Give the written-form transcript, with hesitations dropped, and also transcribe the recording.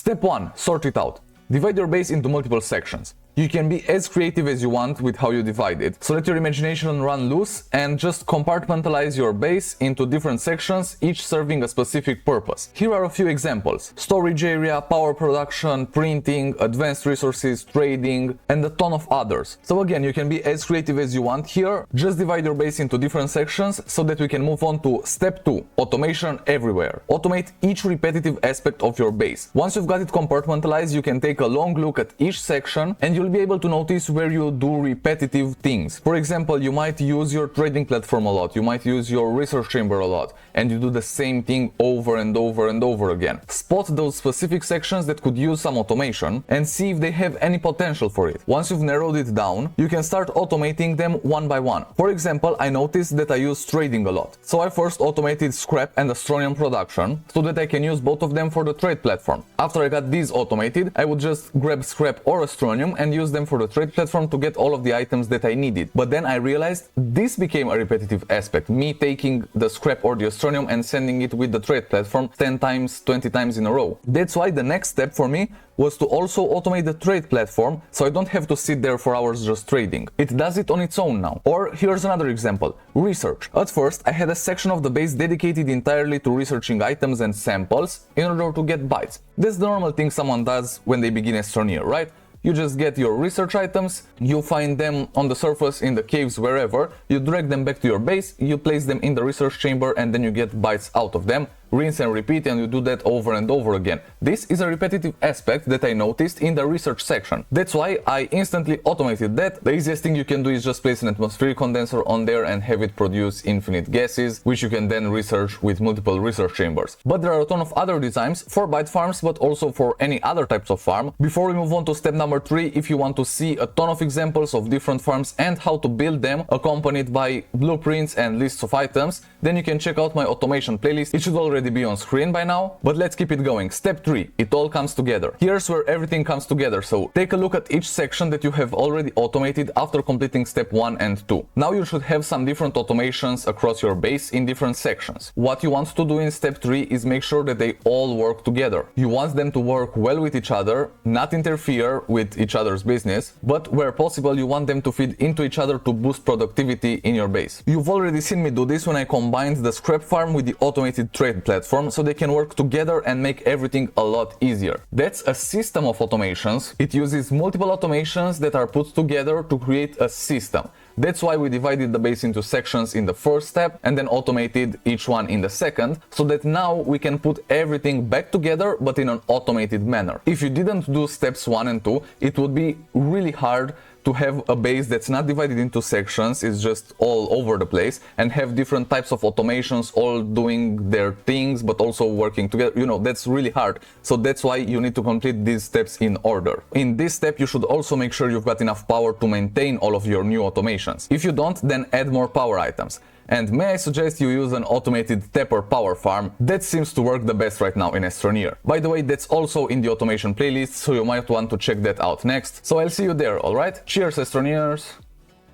Step 1. Sort it out. Divide your base into multiple sections. You can be as creative as you want with how you divide it, so let your imagination run loose and just compartmentalize your base into different sections, each serving a specific purpose. Here are a few examples: storage area, power production, printing, advanced resources, trading, and a ton of others. So again, you can be as creative as you want here. Just divide your base into different sections so that we can move on to step 2, automation everywhere. Automate each repetitive aspect of your base. Once you've got it compartmentalized, you can take a long look at each section and you'll be able to notice where you do repetitive things. For example, you might use your trading platform a lot, you might use your research chamber a lot, and you do the same thing over and over and over again. Spot those specific sections that could use some automation and see if they have any potential for it. Once you've narrowed it down, you can start automating them one by one. For example, I noticed that I use trading a lot, so I first automated scrap and Astroneer production so that I can use both of them for the trade platform. After I got these automated, I would just grab scrap or Astroneer and use them for the trade platform to get all of the items that I needed. But then I realized this became a repetitive aspect, me taking the scrap or the Astroneer and sending it with the trade platform 10 times, 20 times in a row. That's why the next step for me was to also automate the trade platform, so I don't have to sit there for hours just trading. It does it on its own now. Or here's another example: research. At first, I had a section of the base dedicated entirely to researching items and samples in order to get bytes. That's the normal thing someone does when they begin Astroneer, right? You just get your research items, you find them on the surface, in the caves, wherever, you drag them back to your base, you place them in the research chamber, and then you get bytes out of them. Rinse and repeat, and you do that over and over again. This is a repetitive aspect that I noticed in the research section. That's why I instantly automated that. The easiest thing you can do is just place an atmospheric condenser on there and have it produce infinite gases, which you can then research with multiple research chambers. But there are a ton of other designs for byte farms, but also for any other types of farm. Before we move on to step number 3, if you want to see a ton of examples of different farms and how to build them, accompanied by blueprints and lists of items, then you can check out my automation playlist. It should already be on screen by now, but let's keep it going. Step 3, it all comes together. Here's where everything comes together, so take a look at each section that you have already automated after completing step 1 and 2. Now you should have some different automations across your base in different sections. What you want to do in step 3 is make sure that they all work together. You want them to work well with each other, not interfere with each other's business, but where possible you want them to feed into each other to boost productivity in your base. You've already seen me do this when I combined the scrap farm with the automated trade platform, so they can work together and make everything a lot easier. That's a system of automations. It uses multiple automations that are put together to create a system. That's why we divided the base into sections in the first step and then automated each one in the second, so that now we can put everything back together but in an automated manner. If you didn't do steps 1 and 2, it would be really hard to have a base that's not divided into sections, it's just all over the place, and have different types of automations all doing their things but also working together. You know, that's really hard. So that's why you need to complete these steps in order. In this step, you should also make sure you've got enough power to maintain all of your new automations. If you don't, then add more power items. And may I suggest you use an automated tapper power farm? That seems to work the best right now in Astroneer. By the way, that's also in the automation playlist, so you might want to check that out next. So I'll see you there, alright? Cheers, Astroneers!